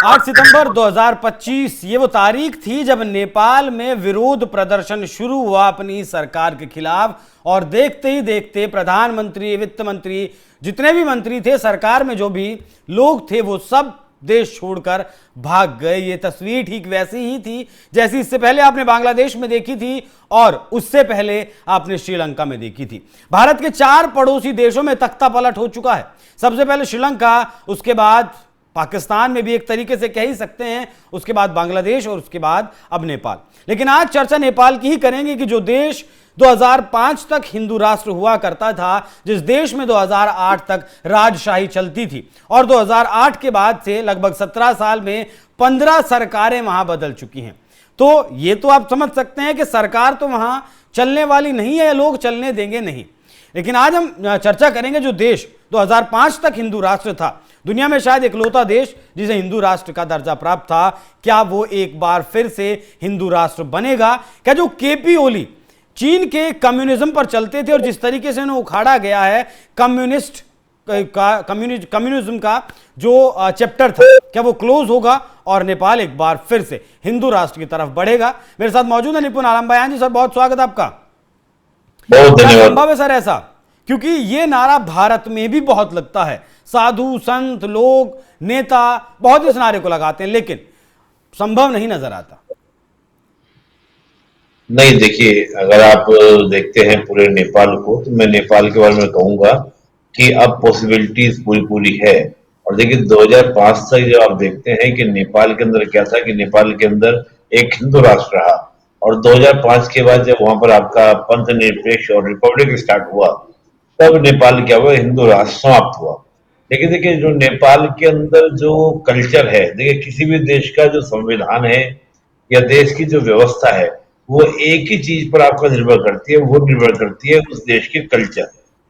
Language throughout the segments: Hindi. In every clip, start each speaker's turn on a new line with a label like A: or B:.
A: 8 सितंबर 2025 ये वो तारीख थी जब नेपाल में विरोध प्रदर्शन शुरू हुआ अपनी सरकार के खिलाफ। और देखते ही देखते प्रधानमंत्री, वित्त मंत्री, जितने भी मंत्री थे सरकार में, जो भी लोग थे, वो सब देश छोड़कर भाग गए। ये तस्वीर ठीक वैसी ही थी जैसी इससे पहले आपने बांग्लादेश में देखी थी और उससे पहले आपने श्रीलंका में देखी थी। भारत के 4 पड़ोसी देशों में तख्ता पलट हो चुका है। सबसे पहले श्रीलंका, उसके बाद पाकिस्तान में भी एक तरीके से कह ही सकते हैं, उसके बाद बांग्लादेश और उसके बाद अब नेपाल। लेकिन आज चर्चा नेपाल की ही करेंगे कि जो देश 2005 तक हिंदू राष्ट्र हुआ करता था, जिस देश में 2008 तक राजशाही चलती थी, और 2008 के बाद से लगभग 17 साल में 15 सरकारें वहां बदल चुकी हैं। तो ये तो आप समझ सकते हैं कि सरकार तो वहां चलने वाली नहीं है, लोग चलने देंगे नहीं। लेकिन आज हम चर्चा करेंगे जो देश 2005 तक हिंदू राष्ट्र था, दुनिया में शायद इकलौता देश जिसे हिंदू राष्ट्र का दर्जा प्राप्त था, क्या वो एक बार फिर से हिंदू राष्ट्र बनेगा? क्या जो केपी ओली चीन के कम्युनिज्म पर चलते थे और जिस तरीके से उन्हें उखाड़ा गया है कम्युनिज्म का जो चैप्टर था, क्या वो क्लोज होगा और नेपाल एक बार फिर से हिंदू राष्ट्र की तरफ बढ़ेगा? मेरे साथ मौजूद है निपुण आलम जी। सर, बहुत स्वागत आपका।
B: बहुत धन्यवाद।
A: संभव है सर ऐसा? क्योंकि ये नारा भारत में भी बहुत लगता है, साधु संत लोग नेता बहुत इस नारे को लगाते हैं, लेकिन संभव नहीं नजर आता।
B: नहीं, देखिए, अगर आप देखते हैं पूरे नेपाल को, तो मैं नेपाल के बारे में कहूंगा कि अब पॉसिबिलिटीज पूरी पूरी है। और देखिए 2005 तक जब आप देखते हैं कि नेपाल के अंदर क्या था कि नेपाल के अंदर एक हिंदू राष्ट्र रहा, और 2005 के बाद जब वहां पर आपका पंथ निरपेक्ष और रिपब्लिक स्टार्ट हुआ, तब नेपाल क्या हुआ, हिंदू राष्ट्र समाप्त हुआ। लेकिन देखिए जो नेपाल के अंदर जो कल्चर है, देखिए किसी भी देश का जो संविधान है या देश की जो व्यवस्था है, वो एक ही चीज पर आपका निर्भर करती है, वो निर्भर करती है उस देश के कल्चर,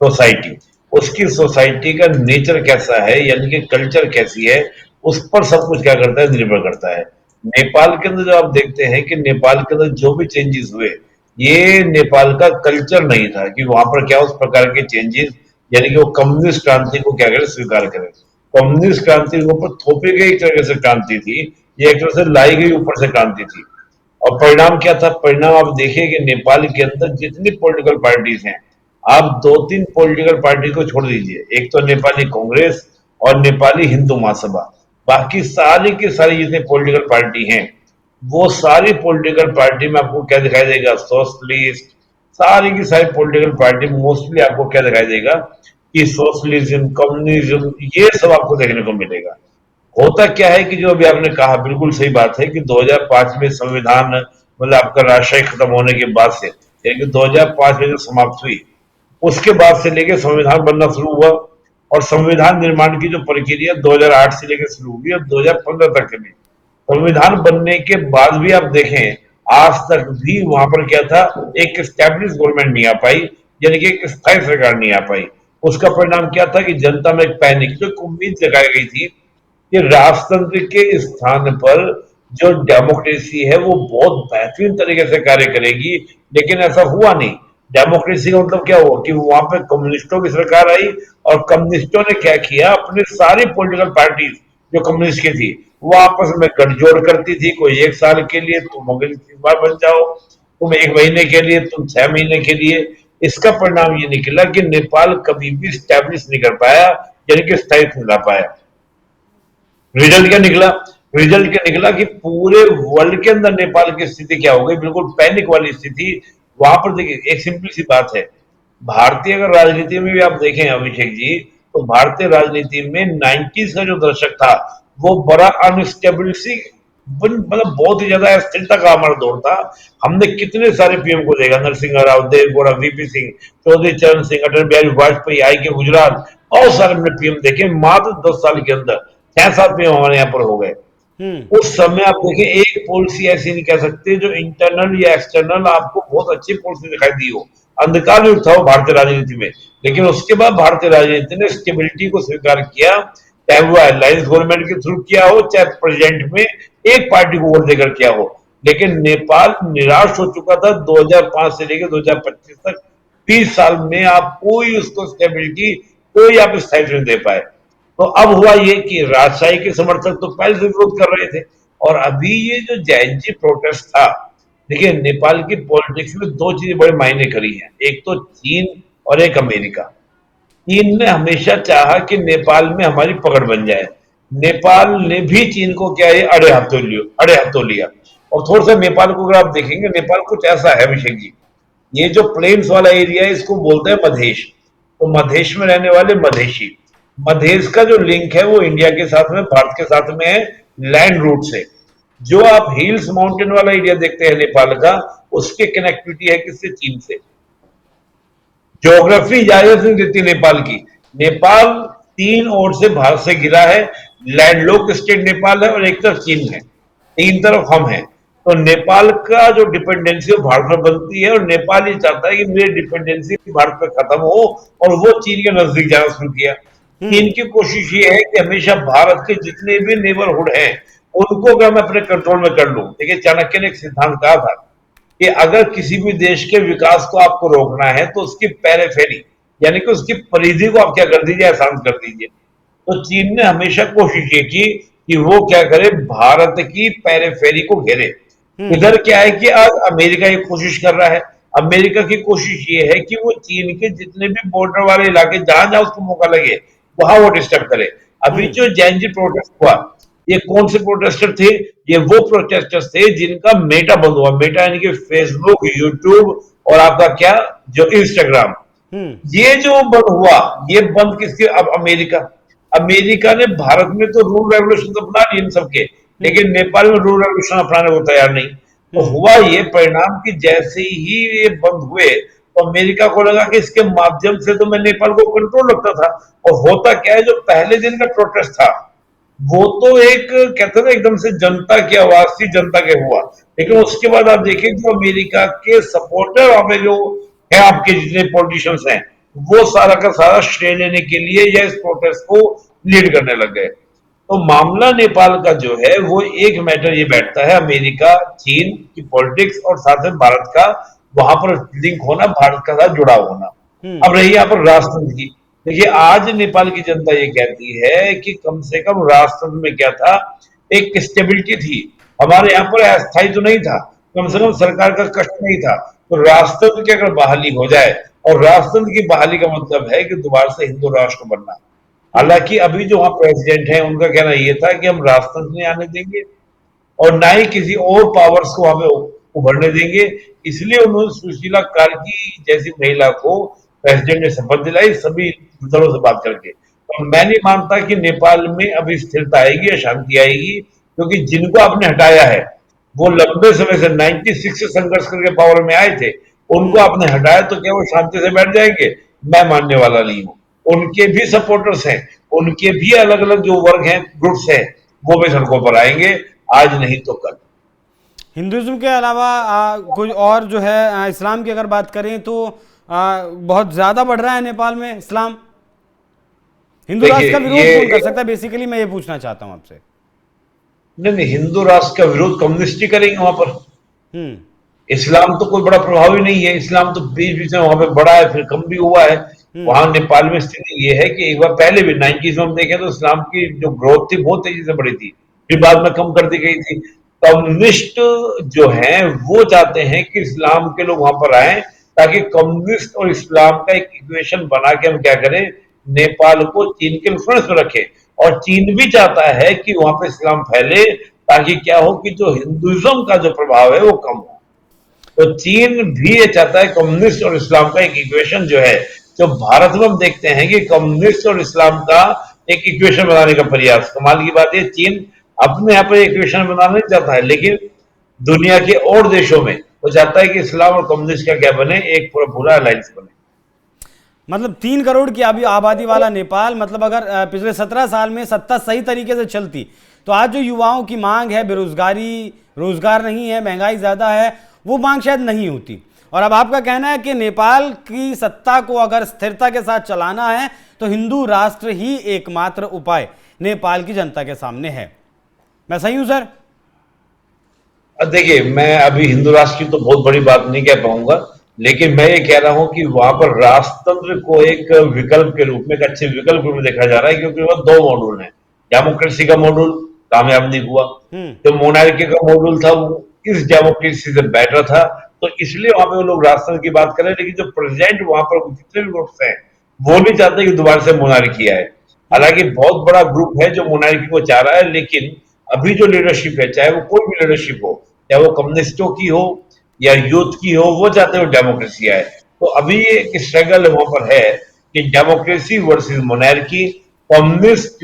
B: सोसाइटी, उसकी सोसाइटी का नेचर कैसा है, यानी कि कल्चर कैसी है, उस पर सब कुछ क्या करता है, निर्भर करता है। नेपाल के अंदर जो आप देखते हैं कि नेपाल के अंदर जो भी चेंजेस हुए, ये नेपाल का कल्चर नहीं था कि वहां पर क्या उस प्रकार के चेंजेस, यानी कि वो कम्युनिस्ट क्रांति को क्या करें, स्वीकार करें। कम्युनिस्ट क्रांति के ऊपर थोपी गई एक तरह से क्रांति थी, ये एक तरह से लाई गई ऊपर से क्रांति थी। और परिणाम क्या था? परिणाम आप देखिए कि नेपाल के अंदर जितनी पॉलिटिकल पार्टीज हैं, आप 2-3 पॉलिटिकल पार्टी को छोड़ दीजिए, एक तो नेपाली कांग्रेस और नेपाली हिंदू महासभा, बाकी सारी की सारी जितनी पॉलिटिकल पार्टी हैं, वो सारी पॉलिटिकल पार्टी में आपको क्या दिखाई देगा, सोशलिस्ट, सारी की सारी पॉलिटिकल पार्टी मोस्टली आपको क्या दिखाई देगा कि सोशलिज्म, कम्युनिज्म, ये सब आपको देखने को मिलेगा। होता क्या है कि जो अभी आपने कहा बिल्कुल सही बात है कि 2005 में संविधान, मतलब आपका राजशाही खत्म होने के बाद से, यानी कि 2005 में जो समाप्त हुई, उसके बाद से लेके संविधान बनना शुरू हुआ, और संविधान निर्माण की जो प्रक्रिया 2008 से लेकर शुरू हुई और 2015 तक चली। संविधान बनने के बाद भी आप देखें, आज तक भी वहां पर क्या था, एक स्टैब्लिश गवर्नमेंट नहीं आ पाई, यानी कि एक स्थायी सरकार नहीं आ पाई। उसका परिणाम क्या था कि जनता में एक पैनिक, जो उम्मीद जगाई गई थी कि राजतंत्र के स्थान पर जो डेमोक्रेसी है वो बहुत बेहतरीन तरीके से कार्य करेगी, लेकिन ऐसा हुआ नहीं। डेमोक्रेसी का मतलब क्या हुआ कि वहां पे कम्युनिस्टों की सरकार आई, और कम्युनिस्टों ने क्या किया, अपनी सारी पॉलिटिकल पार्टीज जो कम्युनिस्ट की थी, वो आपस में गठजोड़ करती थी। कोई 1 साल के लिए तुम अगली 3 बार बन जाओ, तुम 1 महीने के लिए, तुम 6 महीने के लिए। इसका परिणाम ये निकला कि नेपाल कभी भी स्टैब्लिश नहीं कर पाया, यानी कि स्थायित्व नहीं ला पाया। रिजल्ट क्या निकला? रिजल्ट क्या निकला कि पूरे वर्ल्ड के अंदर नेपाल की स्थिति क्या हो गई, बिल्कुल पैनिक वाली स्थिति। वहां पर देखिए एक सिंपल सी बात है, भारतीय अगर राजनीति में भी आप देखें अभिषेक जी, तो भारतीय राजनीति में 90s का जो दशक था, वो बड़ा अनस्टेबिलिटी, मतलब बहुत ही ज्यादा अस्थिरता का हमारा दौर था। हमने कितने सारे पीएम को देखा, नरसिंह राव, देवगौड़ा, वीपी सिंह, चौधरी चरण सिंह, अटल बिहारी वाजपेयी, आई के गुजराल, बहुत सारे हमने पीएम देखे। मात्र 10 साल के अंदर 6-7 पीएम हमारे यहाँ पर हो गए। उस समय आप देखिए एक पॉलिसी ऐसी नहीं कह सकते जो इंटरनल या एक्सटर्नल आपको बहुत अच्छी पॉलिसी दिखाई दी हो, अंधकार युग था वो भारतीय राजनीति में। लेकिन उसके बाद भारतीय राजनीति ने स्टेबिलिटी को स्वीकार किया, चाहे वो अलायंस गवर्नमेंट के थ्रू किया हो, चाहे प्रेजेंट में एक पार्टी को वोट देकर किया हो। लेकिन नेपाल निराश हो चुका था 2005 से लेकर 2025 तक। 20 साल में आप कोई उसको स्टेबिलिटी, कोई आप स्थायित्व नहीं दे पाए। तो अब हुआ ये कि राजशाही के समर्थक तो पहले से विरोध कर रहे थे, और अभी ये जो जैनजी प्रोटेस्ट था, देखिए नेपाल की पॉलिटिक्स में दो चीजें बड़े मायने करी हैं, एक तो चीन और एक अमेरिका। चीन ने हमेशा चाहा कि नेपाल में हमारी पकड़ बन जाए। नेपाल ने भी चीन को क्या है अड़े हाथों लिया। और थोड़ा सा नेपाल को अगर आप देखेंगे, नेपाल कुछ ऐसा है अभिषेक जी, ये जो प्लेन्स वाला एरिया है इसको बोलते हैं मधेश। तो मधेश में रहने वाले मधेशी, मधेश का जो लिंक है वो इंडिया के साथ में, भारत के साथ में है लैंड रूट से। जो आप हिल्स माउंटेन वाला एरिया देखते हैं नेपाल का, उसके कनेक्टिविटी है किससे? चीन से। ज्योग्राफी इजाजत नहीं देती नेपाल की। नेपाल तीन ओर से भारत से घिरा है, लैंडलॉक्ड स्टेट नेपाल है और एक तरफ चीन है, तीन तरफ हम हैं। तो नेपाल का जो डिपेंडेंसी है भारत पर बनती है, और नेपाल ये चाहता है कि मेरी डिपेंडेंसी भारत पर खत्म हो, और वो चीन के नजदीक जाना शुरू किया। चीन की कोशिश ये है कि हमेशा भारत के जितने भी नेबरहुड हैं उनको अगर मैं अपने कंट्रोल में कर लूं। देखिए, चाणक्य ने एक सिद्धांत कहा था कि अगर किसी भी देश के विकास को आपको रोकना है तो उसकी पेरिफेरी, यानी कि उसकी परिधि को आप क्या कर दीजिए? आसान कर दीजिए। तो चीन ने हमेशा कोशिश ये की कि वो क्या करे? भारत की पेरिफेरी को घेरे। इधर क्या है कि आज अमेरिका ये कोशिश कर रहा है। अमेरिका की कोशिश ये है कि वो चीन के जितने भी बॉर्डर वाले इलाके, जहां जहां उसको मौका लगे वहां वो डिस्टर्ब करे। अभी जो जैनजी प्रोटेस्ट हुआ, ये कौन से प्रोटेस्टर थे? ये वो प्रोटेस्टर्स थे जिनका मेटा बंद हुआ। मेटा यानी कि फेसबुक, यूट्यूब और आपका क्या, जो इंस्टाग्राम, ये जो बंद हुआ, ये बंद किसके? अब अमेरिका। अमेरिका ने भारत में तो रूल रेवल्यूशन तो अपना लिए इन सबके, लेकिन नेपाल में रूल रेवल्यूशन अपनाने को तैयार नहीं। तो हुआ ये परिणाम कि जैसे ही ये बंद हुए तो अमेरिका को लगा कि इसके माध्यम से तो मैं नेपाल को कंट्रोल रखता था। और होता क्या है, जो पहले दिन का प्रोटेस्ट था वो तो एक कहते ना एकदम से जनता की आवाज थी, जनता के हुआ। लेकिन उसके बाद आप देखिए जो अमेरिका के सपोर्टर वहां पे जो है, आपके जितने पॉलिटिशियंस हैं, वो सारा का सारा श्रेय लेने के लिए या इस प्रोटेस्ट को लीड करने लग गए। तो मामला नेपाल का जो है वो एक मैटर ये बैठता है, अमेरिका चीन की पॉलिटिक्स और साथ में भारत का वहां पर लिंक होना, भारत का साथ जुड़ा होना। अब रही यहाँ पर राष्ट्रतंत्र की, देखिए आज नेपाल की जनता ये कहती है कि कम से कम राष्ट्रतंत्र में क्या था, एक स्टेबिलिटी थी। हमारे यहाँ पर अस्थायी तो नहीं था, कम से कम सरकार का कष्ट नहीं था। तो राष्ट्रतंत्र की अगर बहाली हो जाए, और राष्ट्रतंत्र की बहाली का मतलब है कि दोबारा से हिंदू राष्ट्र बनना। हालांकि अभी जो वहां प्रेसिडेंट है उनका कहना यह था कि हम राष्ट्रतंत्र नहीं आने देंगे और ना ही किसी और पावर्स को वहां पे उभरने देंगे। इसलिए उन्होंने सुशीला कार्की जैसी महिला को प्रेसिडेंट ने शपथ दिलाई, सभी दलों से बात करके। तो मैं नहीं मानता कि नेपाल में अभी स्थिरता आएगी या शांति आएगी, क्योंकि जिनको आपने हटाया है वो लंबे समय से 96 से संघर्ष करके पावर में आए थे, उनको आपने हटाया तो क्या वो शांति से बैठ जाएंगे? मैं मानने वाला नहीं हूं। उनके भी सपोर्टर्स हैं, उनके भी अलग अलग जो वर्ग हैं, ग्रुप्स हैं, वो भी सड़कों पर आएंगे, आज नहीं तो कल।
A: हिंदुइज्म के अलावा कुछ और जो है, इस्लाम की अगर बात करें तो बहुत ज़्यादा बढ़ रहा है नेपाल में इस्लाम। हिंदू राष्ट्र का विरोध कौन कर सकता है? बेसिकली मैं ये पूछना चाहता हूं आपसे।
B: नहीं, हिंदू राष्ट्र का विरोध कम्युनिस्ट ही करेंगे वहां पर। इस्लाम तो कोई बड़ा प्रभाव ही नहीं है। इस्लाम तो बीच बीच में वहां पे बढ़ा है, फिर कम भी हुआ है। वहां नेपाल में स्थिति ये है कि एक बार पहले भी 90s में हम देखें तो इस्लाम की जो ग्रोथ थी बहुत तेजी से बढ़ी थी, फिर बाद में कम कर दी गई थी। कम्युनिस्ट जो है वो चाहते हैं कि इस्लाम के लोग वहां पर आए, ताकि कम्युनिस्ट और इस्लाम का एक इक्वेशन बना के हम क्या करें, नेपाल को चीन के इन्फ्लुएंस में रखें। और चीन भी चाहता है कि वहां पे इस्लाम फैले, ताकि क्या हो कि जो हिंदुइज्म का जो प्रभाव है वो कम हो। तो चीन भी ये चाहता है कम्युनिस्ट और इस्लाम का एक इक्वेशन जो है, जो भारत में हम देखते हैं कि कम्युनिस्ट और इस्लाम का एक इक्वेशन बनाने का प्रयास। कमाल की बात है, चीन अपने यहाँ पर इक्वेशन बनाना नहीं चाहता है, लेकिन दुनिया के और देशों में वो चाहता है कि इस्लाम और कम्युनिस्ट का क्या बने, एक पूरा पूरा अलायंस बने।
A: मतलब 3 करोड़ की अभी आबादी वाला नेपाल, मतलब अगर पिछले 17 साल में सत्ता सही तरीके से चलती तो आज जो युवाओं की मांग है, बेरोजगारी, रोजगार नहीं है, महंगाई ज़्यादा है, वो मांग शायद नहीं होती। और अब आपका कहना है कि नेपाल की सत्ता को अगर स्थिरता के साथ चलाना है तो हिंदू राष्ट्र ही एकमात्र उपाय नेपाल की जनता के सामने है। मैं सही हूं सर?
B: देखिए, मैं अभी हिंदू राष्ट्र की तो बहुत बड़ी बात नहीं कह पाऊंगा, लेकिन मैं ये कह रहा हूं कि वहां पर राजतंत्र को एक विकल्प के रूप में, एक अच्छे विकल्प के रूप में देखा जा रहा है, क्योंकि वह दो मॉड्यूल हैं। डेमोक्रेसी का मॉड्यूल कामयाब नहीं हुआ, जो मोनार्की का मॉड्यूल था वो इस डेमोक्रेसी से बेटर था, तो इसलिए वहां पे वो लोग राजतंत्र की बात करें। लेकिन जो प्रेजेंट वहां पर जितने भी ग्रुप्स हैं वो नहीं चाहते कि दोबारा से मोनार्की आए। हालांकि बहुत बड़ा ग्रुप है जो मोनार्की को चाह रहा है, लेकिन अभी जो लीडरशिप है, चाहे वो कोई भी लीडरशिप हो, चाहे वो कम्युनिस्टों की हो या यूथ की हो, वो चाहते हो डेमोक्रेसी आए। तो अभी एक स्ट्रगल वहां पर है कि democracy versus monarchy, communist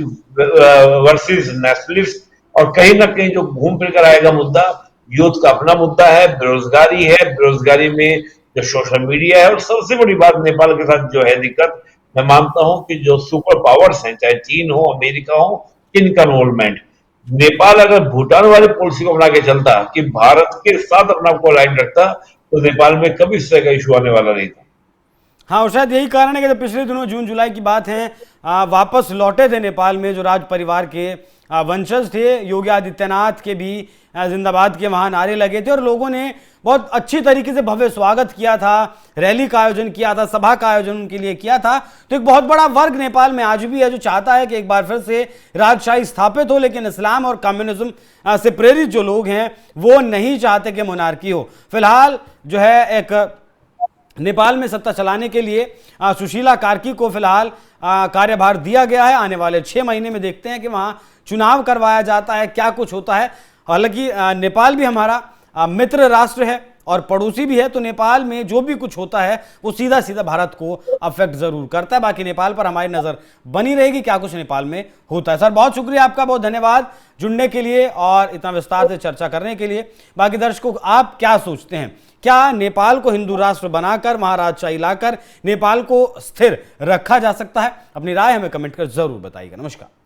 B: versus nationalist, और कहीं ना कहीं जो घूम फिर कर आएगा मुद्दा, यूथ का अपना मुद्दा है, बेरोजगारी है, बेरोजगारी में जो सोशल मीडिया है, और सबसे बड़ी बात नेपाल के साथ जो है दिक्कत, मैं मानता हूं कि जो सुपर पावर्स हैं, चाहे चीन हो, अमेरिका हो, इनका इन्वॉल्वमेंट। नेपाल अगर भूटान वाली पॉलिसी को बना के चलता कि भारत के साथ अपना को अलाइन रखता, तो नेपाल में कभी इस तरह का इशू आने वाला नहीं था।
A: हाँ, और शायद यही कारण है कि जब पिछले दिनों जून जुलाई की बात है, वापस लौटे थे नेपाल में जो राज परिवार के वंशज थे, योगी आदित्यनाथ के भी जिंदाबाद के वहाँ नारे लगे थे और लोगों ने बहुत अच्छी तरीके से भव्य स्वागत किया था, रैली का आयोजन किया था, सभा का आयोजन उनके लिए किया था। तो एक बहुत बड़ा वर्ग नेपाल में आज भी है जो चाहता है कि एक बार फिर से राजशाही स्थापित हो, लेकिन इस्लाम और कम्युनिज्म से प्रेरित जो लोग हैं वो नहीं चाहते कि मोनार्की हो। फिलहाल जो है एक नेपाल में सत्ता चलाने के लिए सुशीला कार्की को फिलहाल कार्यभार दिया गया है। आने वाले 6 महीने में देखते हैं कि वहां चुनाव करवाया जाता है, क्या कुछ होता है। हालांकि नेपाल भी हमारा मित्र राष्ट्र है और पड़ोसी भी है, तो नेपाल में जो भी कुछ होता है वो सीधा सीधा भारत को अफेक्ट जरूर करता है। बाकी नेपाल पर हमारी नजर बनी रहेगी क्या कुछ नेपाल में होता है। सर, बहुत शुक्रिया आपका, बहुत धन्यवाद जुड़ने के लिए और इतना विस्तार से चर्चा करने के लिए। बाकी दर्शकों, आप क्या सोचते हैं, क्या नेपाल को हिंदू राष्ट्र बनाकर, महाराजशाही लाकर नेपाल को स्थिर रखा जा सकता है? अपनी राय हमें कमेंट कर जरूर बताइएगा। नमस्कार।